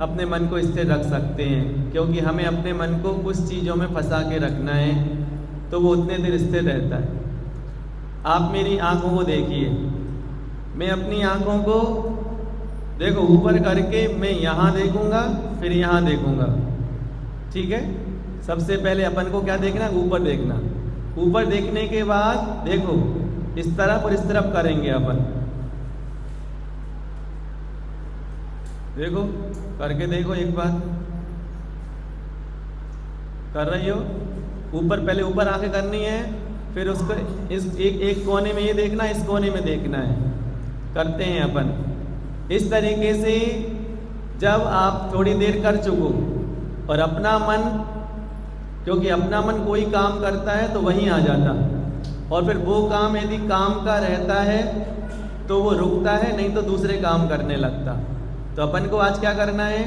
अपने मन को स्थिर रख सकते हैं, क्योंकि हमें अपने मन को कुछ चीज़ों में फंसा के रखना है तो वो उतने देर स्थिर रहता है। आप मेरी आंखों को देखिए, मैं अपनी आंखों को देखो ऊपर करके मैं यहाँ देखूंगा फिर यहाँ देखूंगा, ठीक है। सबसे पहले अपन को क्या देखना, ऊपर देखना। ऊपर देखने के बाद देखो इस तरफ और इस तरफ करेंगे अपन, देखो करके देखो एक बार, कर रही हो। ऊपर पहले ऊपर आंखें करनी है, फिर उसको इस एक कोने में ये देखना, इस कोने में देखना है, करते हैं अपन इस तरीके से। जब आप थोड़ी देर कर चुको और अपना मन, क्योंकि अपना मन कोई काम करता है तो वहीं आ जाता, और फिर वो काम यदि काम का रहता है तो वो रुकता है, नहीं तो दूसरे काम करने लगता। तो अपन को आज क्या करना है,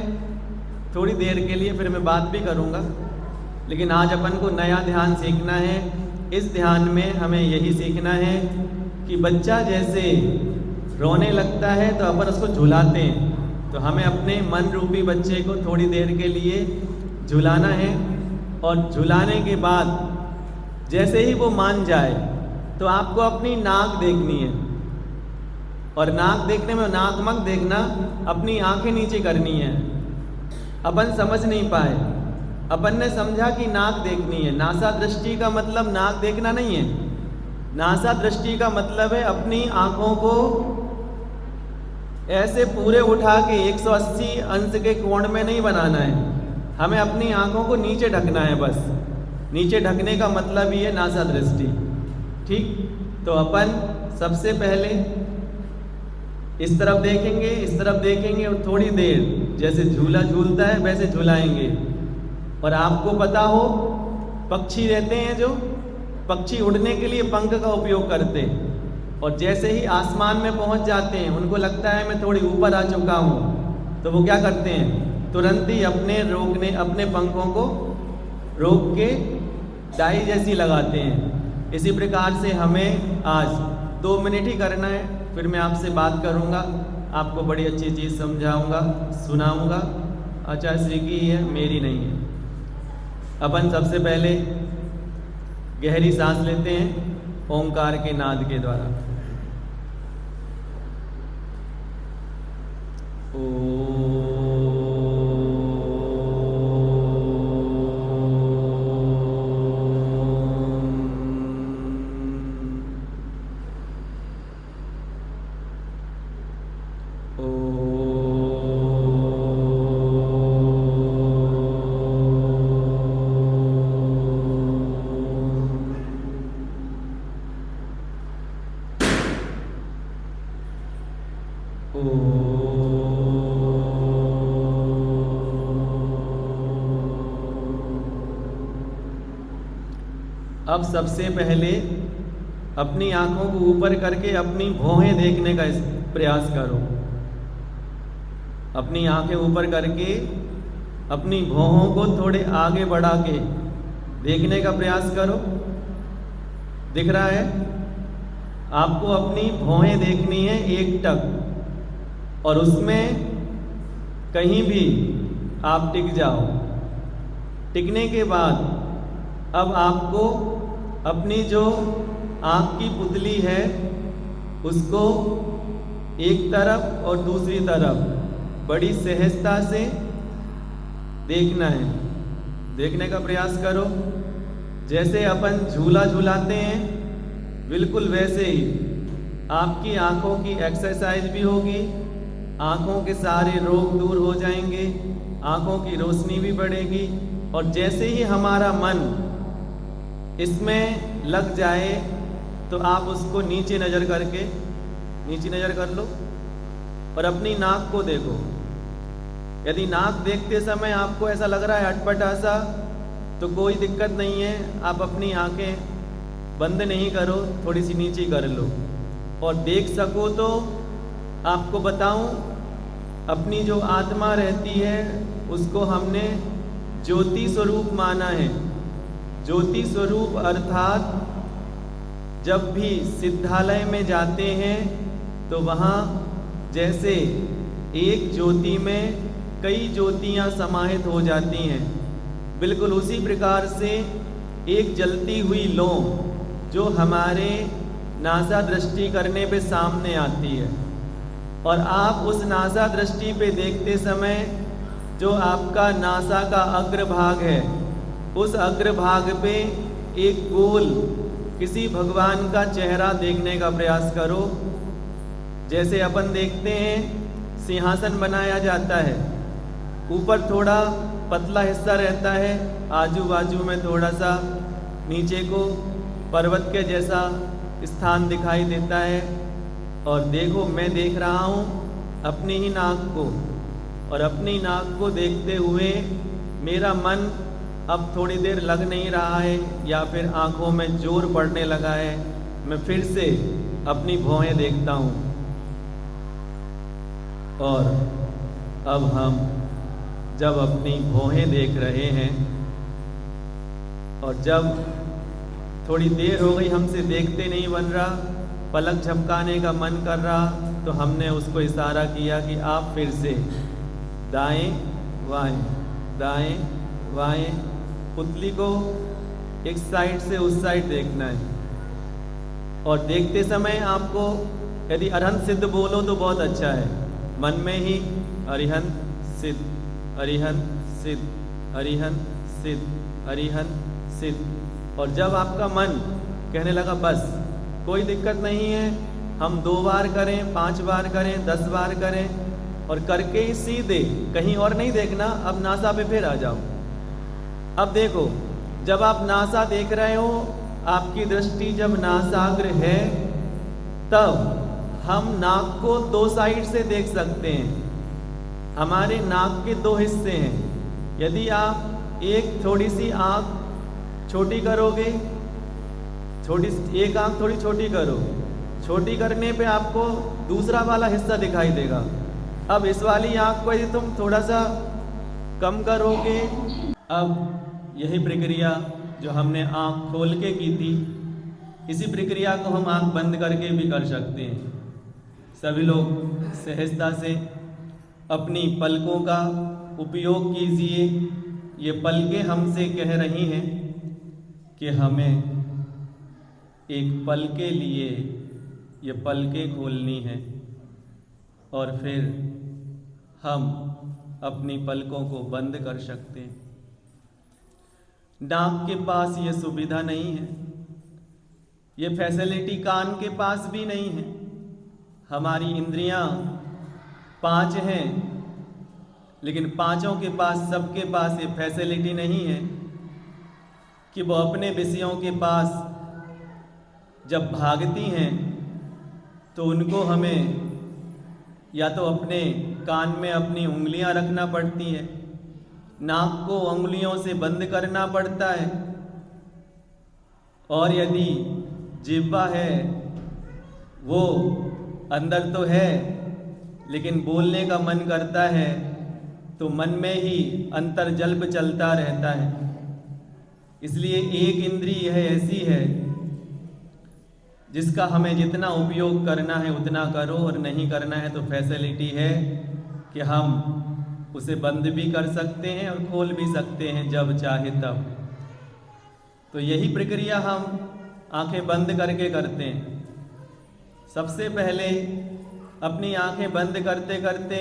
थोड़ी देर के लिए, फिर मैं बात भी करूँगा, लेकिन आज अपन को नया ध्यान सीखना है। इस ध्यान में हमें यही सीखना है कि बच्चा जैसे रोने लगता है तो अपन उसको झुलाते हैं, तो हमें अपने मन रूपी बच्चे को थोड़ी देर के लिए झुलाना है। और झुलाने के बाद जैसे ही वो मान जाए तो आपको अपनी नाक देखनी है, और नाक देखने में नाक मत देखना, अपनी आंखें नीचे करनी है। अपन समझ नहीं पाए, अपन ने समझा कि नाक देखनी है। नासा दृष्टि का मतलब नाक देखना नहीं है, नासा दृष्टि का मतलब है अपनी आंखों को ऐसे पूरे उठा के 180 अंश के कोण में नहीं बनाना है, हमें अपनी आंखों को नीचे ढकना है। बस नीचे ढकने का मतलब ही है नासा दृष्टि, ठीक। तो अपन सबसे पहले इस तरफ देखेंगे, इस तरफ देखेंगे, और थोड़ी देर जैसे झूला झूलता है वैसे झूलाएंगे। और आपको पता हो पक्षी रहते हैं, जो पक्षी उड़ने के लिए पंख का उपयोग करते हैं, और जैसे ही आसमान में पहुंच जाते हैं उनको लगता है मैं थोड़ी ऊपर आ चुका हूं, तो वो क्या करते हैं, तुरंत ही अपने पंखों को रोक के डाई जैसी लगाते हैं। इसी प्रकार से हमें आज 2 मिनट ही करना है, फिर मैं आपसे बात करूंगा, आपको बड़ी अच्छी चीज़ समझाऊंगा, सुनाऊंगा। आचार्य श्री की है, मेरी नहीं है। अपन सबसे पहले गहरी सांस लेते हैं ओंकार के नाद के द्वारा। अब सबसे पहले अपनी आंखों को ऊपर करके अपनी भौहें देखने का प्रयास करो। अपनी आंखें ऊपर करके अपनी भौहों को थोड़े आगे बढ़ा के देखने का प्रयास करो। दिख रहा है आपको? अपनी भौहें देखनी है एकटक, और उसमें कहीं भी आप टिक जाओ। टिकने के बाद अब आपको अपनी जो आँख की पुतली है उसको एक तरफ और दूसरी तरफ बड़ी सहजता से देखना है, देखने का प्रयास करो। जैसे अपन झूला झूलाते हैं बिल्कुल वैसे ही आपकी आँखों की एक्सरसाइज भी होगी, आँखों के सारे रोग दूर हो जाएंगे, आँखों की रोशनी भी बढ़ेगी। और जैसे ही हमारा मन इसमें लग जाए तो आप उसको नीचे नज़र करके नीचे नज़र कर लो और अपनी नाक को देखो। यदि नाक देखते समय आपको ऐसा लग रहा है अटपटा सा, तो कोई दिक्कत नहीं है, आप अपनी आंखें बंद नहीं करो, थोड़ी सी नीचे कर लो। और देख सको तो आपको बताऊं, अपनी जो आत्मा रहती है उसको हमने ज्योति स्वरूप माना है। ज्योति स्वरूप अर्थात जब भी सिद्धालय में जाते हैं तो वहाँ जैसे एक ज्योति में कई ज्योतियाँ समाहित हो जाती हैं। बिल्कुल उसी प्रकार से एक जलती हुई लौ जो हमारे नासा दृष्टि करने पे सामने आती है, और आप उस नासा दृष्टि पे देखते समय जो आपका नासा का अग्रभाग है, उस अग्रभाग पे एक गोल किसी भगवान का चेहरा देखने का प्रयास करो। जैसे अपन देखते हैं सिंहासन बनाया जाता है, ऊपर थोड़ा पतला हिस्सा रहता है, आजू बाजू में थोड़ा सा नीचे को पर्वत के जैसा स्थान दिखाई देता है। और देखो, मैं देख रहा हूँ अपनी ही नाक को, और अपनी नाक को देखते हुए मेरा मन अब थोड़ी देर लग नहीं रहा है, या फिर आँखों में जोर पड़ने लगा है। मैं फिर से अपनी भौहें देखता हूँ, और अब हम जब अपनी भौहें देख रहे हैं, और जब थोड़ी देर हो गई हमसे देखते नहीं बन रहा, पलक झपकाने का मन कर रहा, तो हमने उसको इशारा किया कि आप फिर से दाएं बाएं दाएं बाएं, पुतली को एक साइड से उस साइड देखना है। और देखते समय आपको यदि अरिहंत सिद्ध बोलो तो बहुत अच्छा है, मन में ही अरिहंत सिद्ध, अरिहंत सिद्ध, अरिहंत सिद्ध, अरिहंत सिद्ध। और जब आपका मन कहने लगा बस कोई दिक्कत नहीं है, हम 2 बार करें, 5 बार करें, 10 बार करें, और करके ही सीधे कहीं और नहीं देखना, अब नासा पे फिर आ जाओ। अब देखो, जब आप नासा देख रहे हो, आपकी दृष्टि जब नासाग्र है, तब हम नाक को 2 साइड से देख सकते हैं। हमारे नाक के 2 हिस्से हैं। यदि आप एक थोड़ी सी आँख छोटी करोगे, एक आँख थोड़ी छोटी करो, छोटी करने पे आपको दूसरा वाला हिस्सा दिखाई देगा। अब इस वाली आँख को यदि तुम थोड़ा सा कम करोगे, अब यही प्रक्रिया जो हमने आँख खोल के की थी, इसी प्रक्रिया को हम आँख बंद करके भी कर सकते हैं। सभी लोग सहजता से अपनी पलकों का उपयोग कीजिए। ये पलकें हमसे कह रही हैं कि हमें एक पल के लिए ये पलकें खोलनी है, और फिर हम अपनी पलकों को बंद कर सकते हैं। नाक के पास ये सुविधा नहीं है, ये फैसिलिटी कान के पास भी नहीं है। हमारी इंद्रियां 5 हैं, लेकिन पांचों के पास, सबके पास ये फैसिलिटी नहीं है कि वो अपने विषयों के पास जब भागती हैं तो उनको हमें या तो अपने कान में अपनी उंगलियां रखना पड़ती है, नाक को उंगलियों से बंद करना पड़ता है, और यदि जिह्वा है वो अंदर तो है, लेकिन बोलने का मन करता है तो मन में ही अंतर्जल्प चलता रहता है। इसलिए एक इंद्रिय है ऐसी है जिसका हमें जितना उपयोग करना है उतना करो, और नहीं करना है तो फैसिलिटी है कि हम उसे बंद भी कर सकते हैं और खोल भी सकते हैं जब चाहे तब। तो यही प्रक्रिया हम आंखें बंद करके करते हैं। सबसे पहले अपनी आंखें बंद करते करते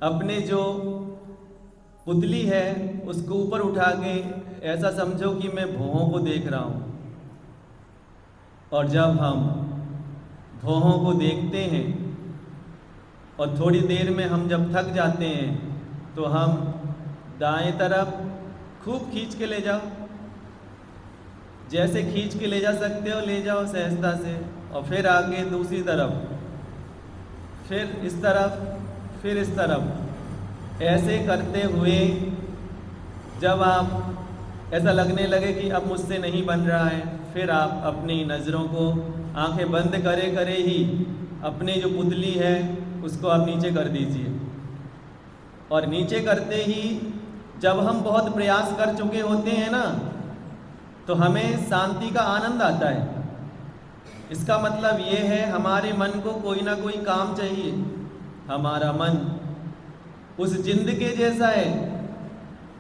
अपने जो पुतली है उसको ऊपर उठा के ऐसा समझो कि मैं भौहों को देख रहा हूँ। और जब हम भौहों को देखते हैं और थोड़ी देर में हम जब थक जाते हैं तो हम दाएं तरफ खूब खींच के ले जाओ, जैसे खींच के ले जा सकते हो ले जाओ सहजता से, और फिर आगे दूसरी तरफ, फिर इस तरफ, फिर इस तरफ। ऐसे करते हुए जब आप ऐसा लगने लगे कि अब मुझसे नहीं बन रहा है, फिर आप अपनी नज़रों को आंखें बंद करे करे ही अपनी जो पुतली है उसको आप नीचे कर दीजिए। और नीचे करते ही जब हम बहुत प्रयास कर चुके होते हैं ना, तो हमें शांति का आनंद आता है। इसका मतलब ये है हमारे मन को कोई ना कोई काम चाहिए। हमारा मन उस जिंद के जैसा है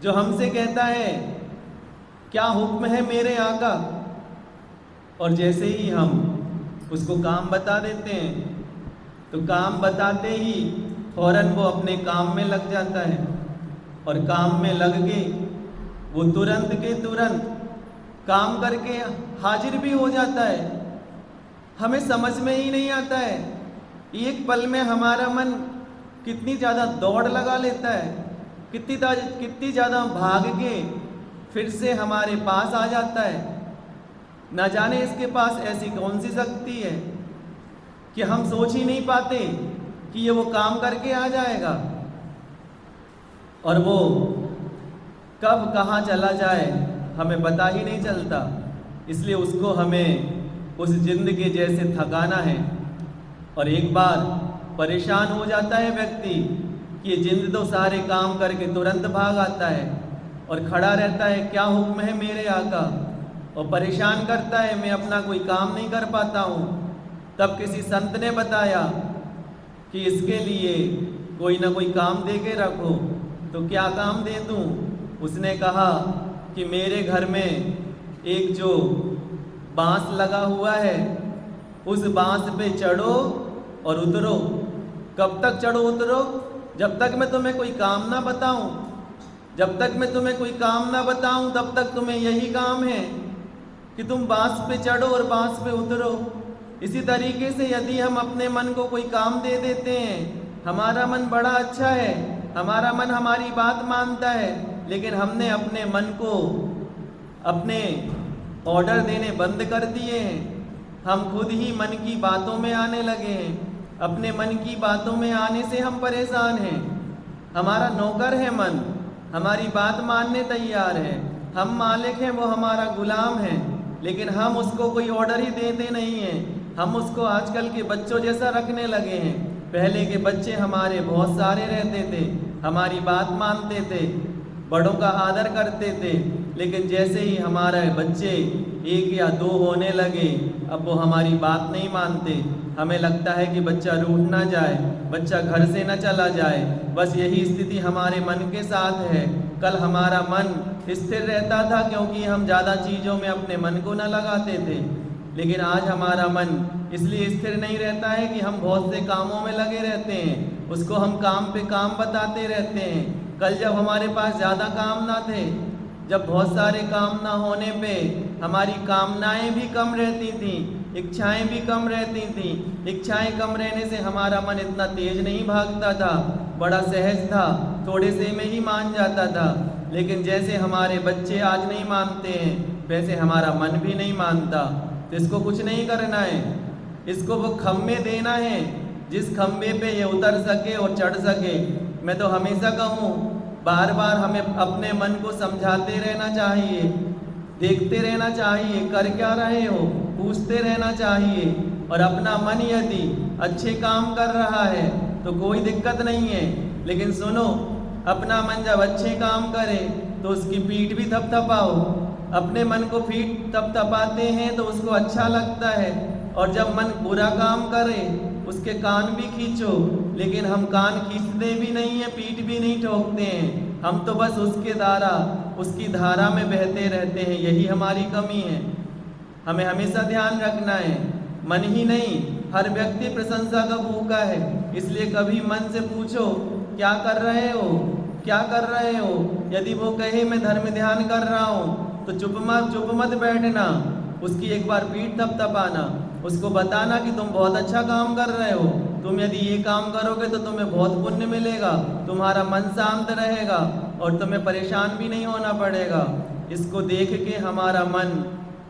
जो हमसे कहता है क्या हुक्म है मेरे आका, और जैसे ही हम उसको काम बता देते हैं तो काम बताते ही फौरन वो अपने काम में लग जाता है, और काम में लग के वो तुरंत के तुरंत काम करके हाजिर भी हो जाता है। हमें समझ में ही नहीं आता है एक पल में हमारा मन कितनी ज़्यादा दौड़ लगा लेता है, कितनी ज़्यादा भाग के फिर से हमारे पास आ जाता है। ना जाने इसके पास ऐसी कौन सी शक्ति है कि हम सोच ही नहीं पाते कि ये वो काम करके आ जाएगा, और वो कब कहाँ चला जाए हमें पता ही नहीं चलता। इसलिए उसको हमें उस जिंद के जैसे थकाना है। और एक बार परेशान हो जाता है व्यक्ति कि ये जिंद तो सारे काम करके तुरंत भाग आता है और खड़ा रहता है क्या हुक्म है मेरे आका, और परेशान करता है मैं अपना कोई काम नहीं कर पाता हूँ। तब किसी संत ने बताया कि इसके लिए कोई ना कोई काम दे के रखो। तो क्या काम दे दूँ? उसने कहा कि मेरे घर में एक जो बांस लगा हुआ है उस बांस पे चढ़ो और उतरो। कब तक चढ़ो उतरो? जब तक मैं तुम्हें कोई काम ना बताऊं। जब तक मैं तुम्हें कोई काम ना बताऊं तब तक तुम्हें यही काम है कि तुम बांस पे चढ़ो और बांस पे उतरो। इसी तरीके से यदि हम अपने मन को कोई काम दे देते हैं, हमारा मन बड़ा अच्छा है, हमारा मन हमारी बात मानता है, लेकिन हमने अपने मन को अपने ऑर्डर देने बंद कर दिए हैं। हम खुद ही मन की बातों में आने लगे हैं। अपने मन की बातों में आने से हम परेशान हैं। हमारा नौकर है मन, हमारी बात मानने तैयार है, हम मालिक हैं, वो हमारा गुलाम है, लेकिन हम उसको कोई ऑर्डर ही देते नहीं हैं। हम उसको आजकल के बच्चों जैसा रखने लगे हैं। पहले के बच्चे हमारे बहुत सारे रहते थे, हमारी बात मानते थे, बड़ों का आदर करते थे, लेकिन जैसे ही हमारे बच्चे 1 या 2 होने लगे अब वो हमारी बात नहीं मानते। हमें लगता है कि बच्चा रूठ ना जाए, बच्चा घर से ना चला जाए। बस यही स्थिति हमारे मन के साथ है। कल हमारा मन स्थिर रहता था क्योंकि हम ज़्यादा चीज़ों में अपने मन को ना लगाते थे, लेकिन आज हमारा मन इसलिए स्थिर नहीं रहता है कि हम बहुत से कामों में लगे रहते हैं, उसको हम काम पे काम बताते रहते हैं। कल जब हमारे पास ज़्यादा काम ना थे, जब बहुत सारे काम ना होने पे हमारी कामनाएं भी कम रहती थी, इच्छाएं भी कम रहती थी। इच्छाएं कम रहने से हमारा मन इतना तेज नहीं भागता था, बड़ा सहज था, थोड़े से में ही मान जाता था। लेकिन जैसे हमारे बच्चे आज नहीं मानते हैं वैसे हमारा मन भी नहीं मानता। तो इसको कुछ नहीं करना है, इसको वो खम्भे देना है जिस खम्भे पे ये उतर सके और चढ़ सके। मैं तो हमेशा कहूँ बार बार हमें अपने मन को समझाते रहना चाहिए, देखते रहना चाहिए कर क्या रहे हो, पूछते रहना चाहिए। और अपना मन यदि अच्छे काम कर रहा है तो कोई दिक्कत नहीं है, लेकिन सुनो, अपना मन जब अच्छे काम करे तो उसकी पीठ भी थपथपाओ। अपने मन को पीठ थपथपाते हैं तो उसको अच्छा लगता है, और जब मन बुरा काम करे उसके कान भी खींचो, लेकिन हम कान खींचते भी नहीं हैं, पीठ भी नहीं ठोकते हैं। हम तो बस उसकी धारा में बहते रहते हैं। यही हमारी कमी है। हमें हमेशा ध्यान रखना है, मन ही नहीं हर व्यक्ति प्रशंसा का भूखा है। इसलिए कभी मन से पूछो क्या कर रहे हो, क्या कर रहे हो। यदि वो कहे मैं धर्म ध्यान कर रहा हूँ तो चुप मत बैठना, उसकी एक बार पीठ थपथपाना, उसको बताना कि तुम बहुत अच्छा काम कर रहे हो, तुम यदि ये काम करोगे तो तुम्हें बहुत पुण्य मिलेगा, तुम्हारा मन शांत रहेगा और तुम्हें परेशान भी नहीं होना पड़ेगा। इसको देख के हमारा मन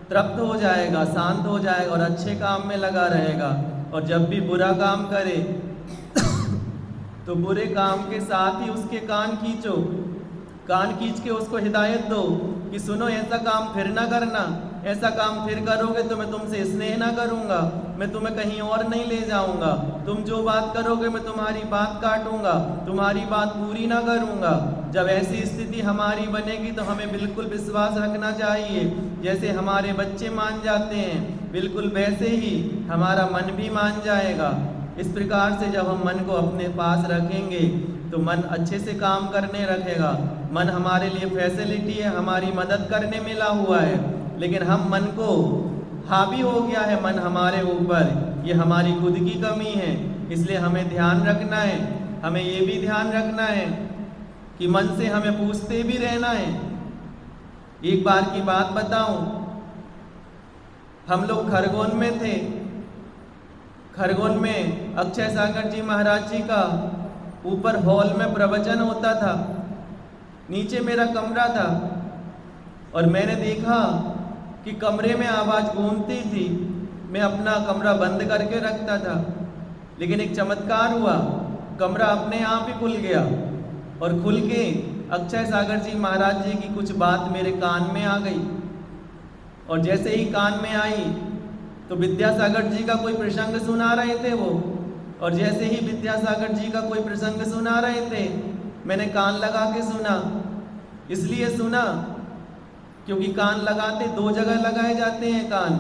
तृप्त हो जाएगा, शांत हो जाएगा और अच्छे काम में लगा रहेगा। और जब भी बुरा काम करे तो बुरे काम के साथ ही उसके कान खींचो, कान खींच के उसको हिदायत दो कि सुनो ऐसा काम फिर ना करना, ऐसा काम फिर करोगे तो मैं तुमसे स्नेह ना करूँगा, मैं तुम्हें कहीं और नहीं ले जाऊँगा, तुम जो बात करोगे मैं तुम्हारी बात काटूँगा, तुम्हारी बात पूरी ना करूँगा। जब ऐसी स्थिति हमारी बनेगी तो हमें बिल्कुल विश्वास रखना चाहिए, जैसे हमारे बच्चे मान जाते हैं बिल्कुल वैसे ही हमारा मन भी मान जाएगा। इस प्रकार से जब हम मन को अपने पास रखेंगे तो मन अच्छे से काम करने रखेगा। मन हमारे लिए फैसिलिटी है, हमारी मदद करने मिला हुआ है, लेकिन हम मन को हावी हो गया है मन हमारे ऊपर, ये हमारी खुद की कमी है। इसलिए हमें ध्यान रखना है, हमें ये भी ध्यान रखना है कि मन से हमें पूछते भी रहना है। एक बार की बात बताऊं, हम लोग खरगोन में थे। खरगोन में अक्षय सागर जी महाराज जी का ऊपर हॉल में प्रवचन होता था, नीचे मेरा कमरा था, और मैंने देखा कि कमरे में आवाज़ गूंजती थी। मैं अपना कमरा बंद करके रखता था, लेकिन एक चमत्कार हुआ, कमरा अपने आप ही खुल गया, और खुल के अक्षय सागर जी महाराज जी की कुछ बात मेरे कान में आ गई। और जैसे ही कान में आई तो विद्यासागर जी का कोई प्रसंग सुना रहे थे वो, और जैसे ही विद्यासागर जी का कोई प्रसंग सुना रहे थे, मैंने कान लगा के सुना। इसलिए सुना क्योंकि कान लगाते दो जगह लगाए जाते हैं कान,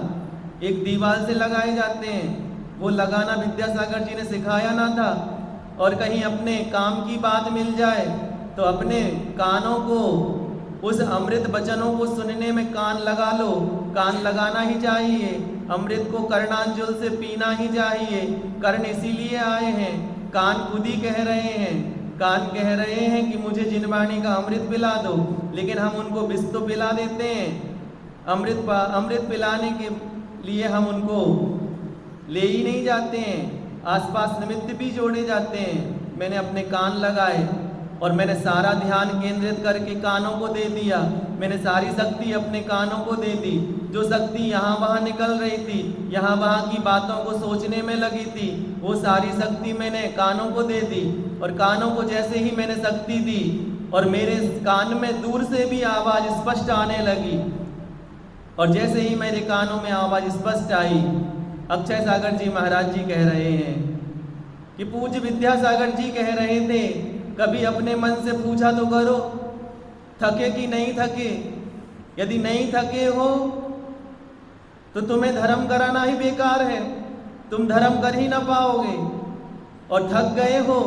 एक दीवार से लगाए जाते हैं, वो लगाना विद्यासागर जी ने सिखाया ना था। और कहीं अपने काम की बात मिल जाए तो अपने कानों को उस अमृत वचनों को सुनने में कान लगा लो, कान लगाना ही चाहिए। अमृत को कर्णांजुल से पीना ही चाहिए। कर्ण इसीलिए आए हैं, कान खुद ही कह रहे हैं, कान कह रहे हैं कि मुझे जिनवाणी का अमृत पिला दो, लेकिन हम उनको विष तो पिला देते हैं। अमृत पिलाने के लिए हम उनको ले ही नहीं जाते हैं, आसपास निमित्त भी जोड़े जाते हैं। मैंने अपने कान लगाए और मैंने सारा ध्यान केंद्रित करके कानों को दे दिया। मैंने सारी शक्ति अपने कानों को दे दी। जो शक्ति यहाँ वहाँ निकल रही थी, यहाँ वहाँ की बातों को सोचने में लगी थी, वो सारी शक्ति मैंने कानों को दे दी। और कानों को जैसे ही मैंने शक्ति दी और मेरे कान में दूर से भी आवाज़ स्पष्ट आने लगी, और जैसे ही मेरे कानों में आवाज़ स्पष्ट आई, अक्षय सागर जी महाराज जी कह रहे हैं कि पूज्य विद्यासागर जी कह रहे थे, कभी अपने मन से पूछा तो करो, थके कि नहीं थके। यदि नहीं थके हो तो तुम्हें धर्म कराना ही बेकार है, तुम धर्म कर ही ना पाओगे। और थक गए हो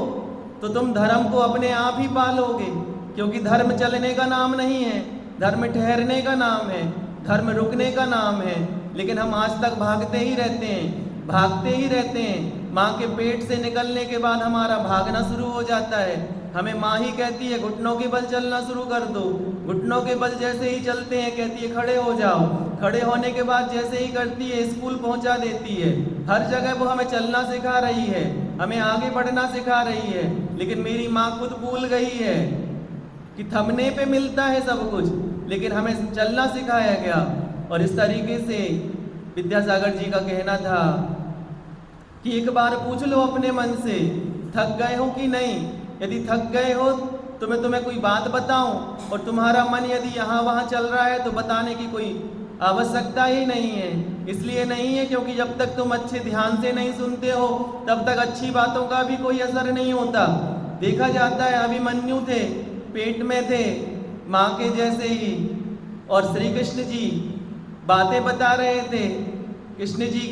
तो तुम धर्म को अपने आप ही पालोगे, क्योंकि धर्म चलने का नाम नहीं है, धर्म ठहरने का नाम है, धर्म रुकने का नाम है। लेकिन हम आज तक भागते ही रहते हैं, भागते ही रहते हैं। माँ के पेट से निकलने के बाद हमारा भागना शुरू हो जाता है। हमें माँ ही कहती है घुटनों के बल चलना शुरू कर दो, घुटनों के बल जैसे ही चलते हैं कहती है खड़े हो जाओ, खड़े होने के बाद जैसे ही करती है स्कूल पहुंचा देती है। हर जगह वो हमें चलना सिखा रही है, हमें आगे बढ़ना सिखा रही है। लेकिन मेरी माँ खुद भूल गई है कि थमने पे मिलता है सब कुछ, लेकिन हमें चलना सिखाया गया। और इस तरीके से विद्यासागर जी का कहना था कि एक बार पूछ लो अपने मन से, थक गए हो कि नहीं। यदि थक गए हो तो मैं तुम्हें कोई बात बताऊं, और तुम्हारा मन यदि यहाँ वहाँ चल रहा है तो बताने की कोई आवश्यकता ही नहीं है। इसलिए नहीं है क्योंकि जब तक तुम अच्छे ध्यान से नहीं सुनते हो तब तक अच्छी बातों का भी कोई असर नहीं होता। देखा जाता है अभिमन्यु थे, पेट में थे माँ के जैसे ही, और श्री कृष्ण जी बातें बता रहे थे। कृष्ण जी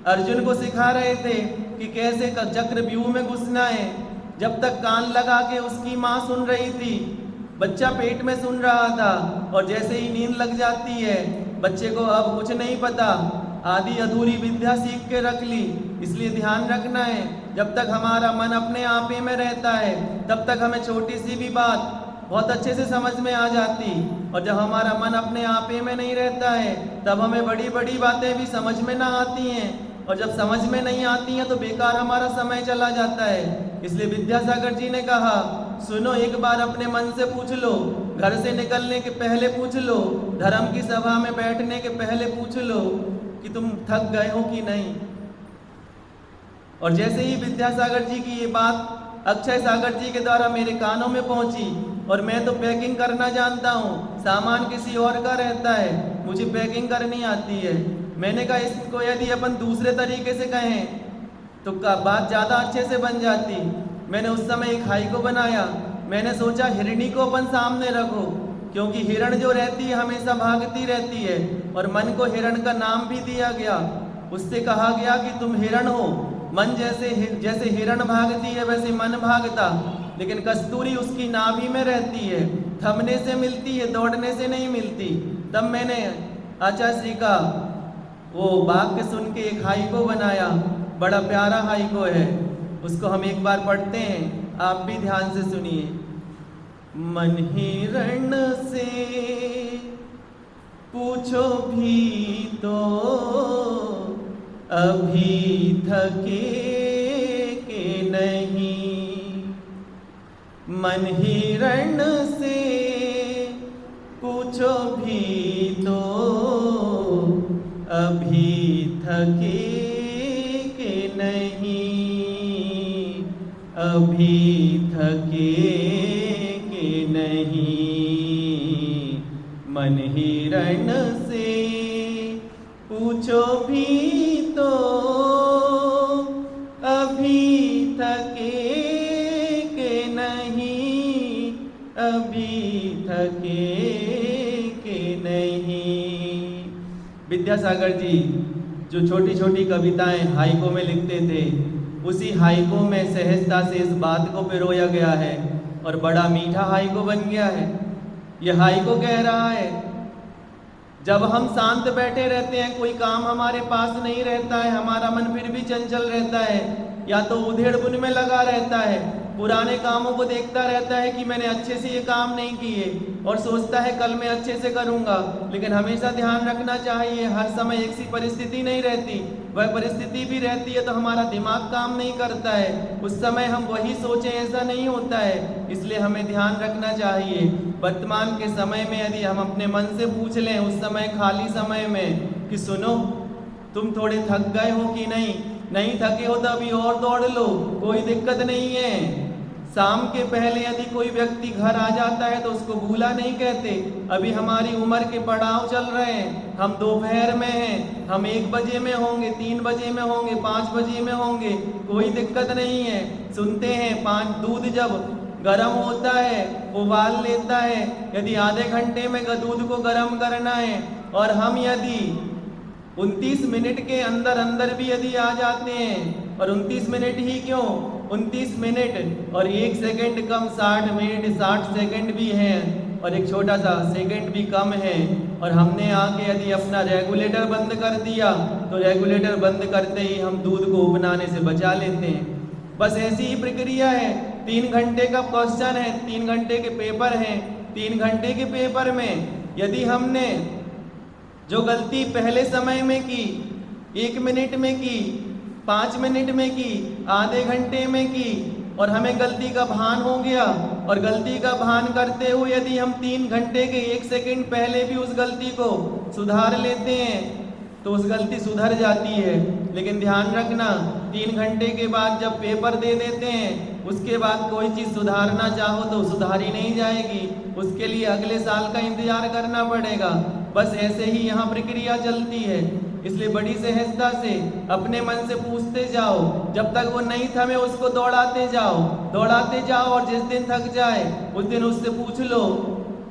अर्जुन को सिखा रहे थे कि कैसे चक्र व्यूह में घुसना है। जब तक कान लगा के उसकी माँ सुन रही थी, बच्चा पेट में सुन रहा था, और जैसे ही नींद लग जाती है बच्चे को अब कुछ नहीं पता, आधी अधूरी विद्या सीख के रख ली। इसलिए ध्यान रखना है, जब तक हमारा मन अपने आपे में रहता है तब तक हमें छोटी सी भी बात बहुत अच्छे से समझ में आ जाती, और जब हमारा मन अपने आपे में नहीं रहता है तब हमें बड़ी बड़ी बातें भी समझ में ना आती हैं, और जब समझ में नहीं आती हैं तो बेकार हमारा समय चला जाता है। इसलिए विद्यासागर जी ने कहा, सुनो एक बार अपने मन से पूछ लो, घर से निकलने के पहले पूछ लो, धर्म की सभा में बैठने के पहले पूछ लो कि तुम थक गए हो कि नहीं। और जैसे ही विद्यासागर जी की ये बात अक्षय सागर जी के द्वारा मेरे कानों में पहुंची, और मैं तो पैकिंग करना जानता हूँ, सामान किसी और का रहता है, मुझे पैकिंग करनी आती है। मैंने कहा इसको यदि अपन दूसरे तरीके से कहें तो बात ज़्यादा अच्छे से बन जाती। मैंने उस समय एक हाई को बनाया, मैंने सोचा हिरणी को अपन सामने रखो, क्योंकि हिरण जो रहती है हमेशा भागती रहती है, और मन को हिरण का नाम भी दिया गया। उससे कहा गया कि तुम हिरण हो, मन जैसे हिरण भागती है वैसे मन भागता। लेकिन कस्तूरी उसकी नाभि में रहती है, थमने से मिलती है, दौड़ने से नहीं मिलती। तब मैंने आचार्य श्री का वो वाक्य सुन के एक हाइको बनाया, बड़ा प्यारा हाइको है, उसको हम एक बार पढ़ते हैं, आप भी ध्यान से सुनिए। मन ही रण से पूछो भी तो अभी थके के नहीं, मन ही रण से पूछो भी तो अभी थके के नहीं, अभी थके के नहीं, मन ही रण से पूछो भी तो अभी थके के नहीं, अभी थके के नहीं। विद्यासागर जी जो छोटी छोटी कविताएं हाइको में लिखते थे, उसी हाइको में सहजता से इस बात को पिरोया गया है और बड़ा मीठा हाइको बन गया है। यह हाइको कह रहा है, जब हम शांत बैठे रहते हैं, कोई काम हमारे पास नहीं रहता है, हमारा मन फिर भी चंचल रहता है, या तो उधेड़ बुन में लगा रहता है, पुराने कामों को देखता रहता है कि मैंने अच्छे से ये काम नहीं किए और सोचता है कल मैं अच्छे से करूँगा। लेकिन हमेशा ध्यान रखना चाहिए, हर समय एक सी परिस्थिति नहीं रहती, वह परिस्थिति भी रहती है तो हमारा दिमाग काम नहीं करता है, उस समय हम वही सोचें ऐसा नहीं होता है। इसलिए हमें ध्यान रखना चाहिए। वर्तमान के समय में यदि हम अपने मन से पूछ लें उस समय खाली समय में कि सुनो तुम थोड़े थक गए हो कि नहीं थके हो तो अभी और दौड़ लो, कोई दिक्कत नहीं है। शाम के पहले यदि कोई व्यक्ति घर आ जाता है तो उसको भूला नहीं कहते। अभी हमारी उम्र के पड़ाव चल रहे हैं, हम दोपहर में हैं, हम 1 बजे में होंगे, 3 बजे में होंगे, 5 बजे में होंगे, कोई दिक्कत नहीं है। सुनते हैं 5 दूध जब गर्म होता है उबाल लेता है, यदि आधे घंटे में दूध को गर्म करना है और हम यदि 29 मिनट के अंदर अंदर भी यदि आ जाते हैं, और 29 मिनट ही क्यों, 29 मिनट और 1 सेकंड कम 60 मिनट 60 सेकंड भी हैं और एक छोटा सा सेकंड भी कम है, और हमने आके यदि अपना रेगुलेटर बंद कर दिया तो रेगुलेटर बंद करते ही हम दूध को उबलने से बचा लेते हैं। बस ऐसी ही प्रक्रिया है। 3 घंटे का क्वेश्चन है, 3 घंटे के पेपर हैं, 3 घंटे के पेपर में यदि हमने जो गलती पहले समय में की, 1 मिनट में की, 5 मिनट में की, आधे घंटे में की, और हमें गलती का भान हो गया, और गलती का भान करते हुए यदि हम 3 घंटे के 1 सेकंड पहले भी उस गलती को सुधार लेते हैं तो उस गलती सुधर जाती है। लेकिन ध्यान रखना, 3 घंटे के बाद जब पेपर दे देते हैं उसके बाद कोई चीज़ सुधारना चाहो तो सुधारी नहीं जाएगी, उसके लिए अगले साल का इंतजार करना पड़ेगा। बस ऐसे ही यहाँ प्रक्रिया चलती है। इसलिए बड़ी सहजता से अपने मन से पूछते जाओ, जब तक वो नहीं थमे उसको दौड़ाते जाओ, और जिस दिन थक जाए उस दिन उससे पूछ लो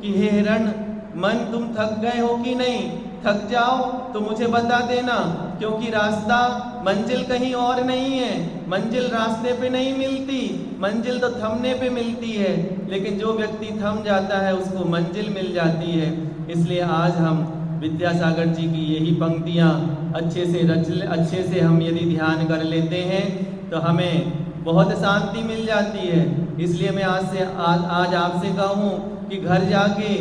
कि हे हिरण मन तुम थक गए हो कि नहीं, थक जाओ तो मुझे बता देना, क्योंकि रास्ता मंजिल कहीं और नहीं है, मंजिल रास्ते पे नहीं मिलती, मंजिल तो थमने पे मिलती है, लेकिन जो व्यक्ति थम जाता है उसको मंजिल मिल जाती है। इसलिए आज हम विद्यासागर जी की यही पंक्तियाँ अच्छे से हम यदि ध्यान कर लेते हैं तो हमें बहुत शांति मिल जाती है। इसलिए मैं आज आपसे कहूँ कि घर जाके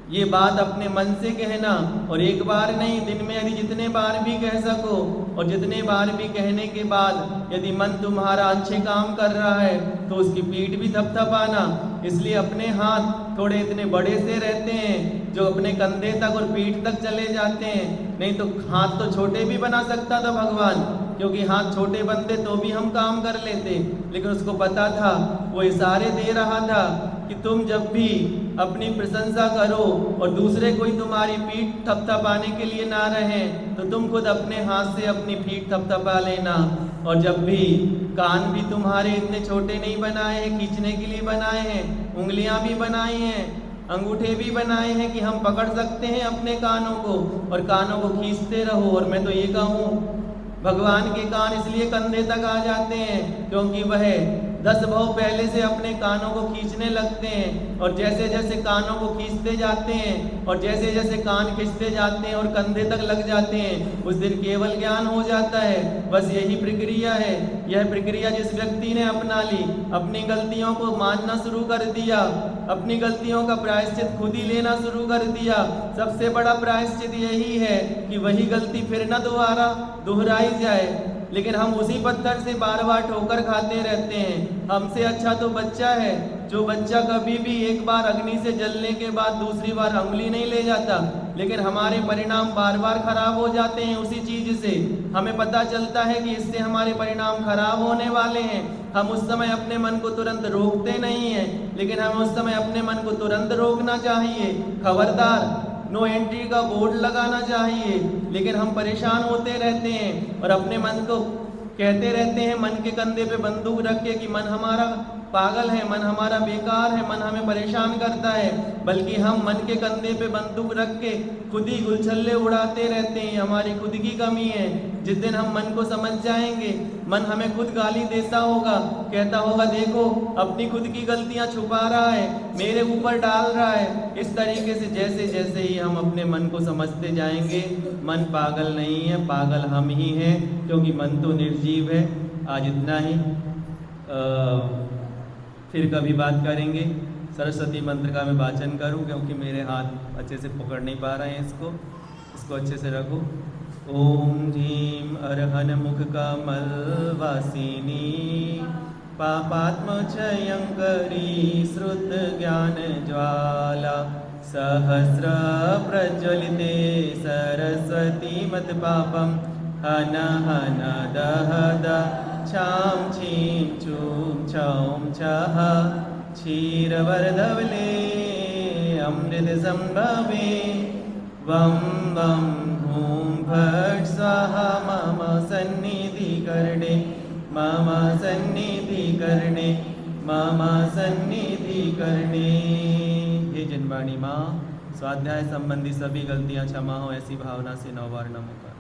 ये बात अपने मन से कहना, और एक बार नहीं, दिन में यदि जितने बार भी कह सको, और जितने बार भी कहने के बाद यदि मन तुम्हारा अच्छे काम कर रहा है तो उसकी पीठ भी थपथपाना। इसलिए अपने हाथ थोड़े इतने बड़े से रहते हैं जो अपने कंधे तक और पीठ तक चले जाते हैं, नहीं तो हाथ तो छोटे भी बना सकता था भगवान, क्योंकि हाथ छोटे बनते तो भी हम काम कर लेते, लेकिन उसको पता था, वो इशारे दे रहा था कि तुम जब भी अपनी प्रशंसा करो और दूसरे कोई तुम्हारी पीठ थपथपाने के लिए ना रहे तो तुम खुद अपने हाथ से अपनी पीठ थपथपा लेना। और जब भी कान भी तुम्हारे इतने छोटे नहीं बनाए हैं, खींचने के लिए बनाए हैं, उंगलियां भी बनाई हैं, अंगूठे भी बनाए हैं कि हम पकड़ सकते हैं अपने कानों को और कानों को खींचते रहो। और मैं तो ये कहूँ भगवान के कान इसलिए कंधे तक आ जाते हैं क्योंकि वह 10 भाव पहले से अपने कानों को खींचने लगते हैं, और जैसे जैसे कानों को खींचते जाते हैं और जैसे जैसे कान खींचते जाते हैं और कंधे तक लग जाते हैं, उस दिन केवल ज्ञान हो जाता है। बस यही प्रक्रिया है। यह प्रक्रिया जिस व्यक्ति ने अपना ली, अपनी गलतियों को मानना शुरू कर दिया, अपनी गलतियों का प्रायश्चित खुद ही लेना शुरू कर दिया, सबसे बड़ा प्रायश्चित यही है कि वही गलती फिर न दोबारा दोहराई जाए। लेकिन हम उसी पत्थर से बार बार ठोकर खाते रहते हैं। हमसे अच्छा तो बच्चा है, जो बच्चा कभी भी एक बार अग्नि से जलने के बाद दूसरी बार उंगली नहीं ले जाता, लेकिन हमारे परिणाम बार बार खराब हो जाते हैं उसी चीज से। हमें पता चलता है कि इससे हमारे परिणाम खराब होने वाले हैं। हम उस समय अपने मन को तुरंत रोकते नहीं हैं, लेकिन हमें उस समय अपने मन को तुरंत रोकना चाहिए। खबरदार, नो एंट्री का बोर्ड लगाना चाहिए। लेकिन हम परेशान होते रहते हैं और अपने मन को कहते रहते हैं, मन के कंधे पे बंदूक रख के, कि मन हमारा पागल है, मन हमारा बेकार है, मन हमें परेशान करता है। बल्कि हम मन के कंधे पे बंदूक रख के खुद ही गुलछल्ले उड़ाते रहते हैं। हमारी खुद की कमी है। जिस दिन हम मन को समझ जाएंगे, मन हमें खुद गाली देता होगा, कहता होगा देखो अपनी खुद की गलतियां छुपा रहा है, मेरे ऊपर डाल रहा है। इस तरीके से जैसे जैसे ही हम अपने मन को समझते जाएंगे, मन पागल नहीं है, पागल हम ही हैं, क्योंकि मन तो निर्जीव है। आज इतना ही, फिर कभी बात करेंगे। सरस्वती मंत्र का मैं वाचन करूं, क्योंकि मेरे हाथ अच्छे से पकड़ नहीं पा रहे हैं इसको अच्छे से रखो। ओम ह्रीं अरहन मुख कमल वासिनी पापात्मक्षयंकरी श्रुत ज्ञान ज्वाला सहस्र प्रज्वलिते सरस्वती मत पापम हन हन दह दह छाम छीं छूं छौं छः क्षीरवरधवले अमृत संभवे वं वं हूं फट् स्वाहा मम सन्निधिकरणे मम सन्निधिकरणे मम सन्निधिकरणे। हे जिनवाणी माँ, स्वाध्याय संबंधी सभी गलतियाँ क्षमा हो, ऐसी भावना से 9 बार नमो कर।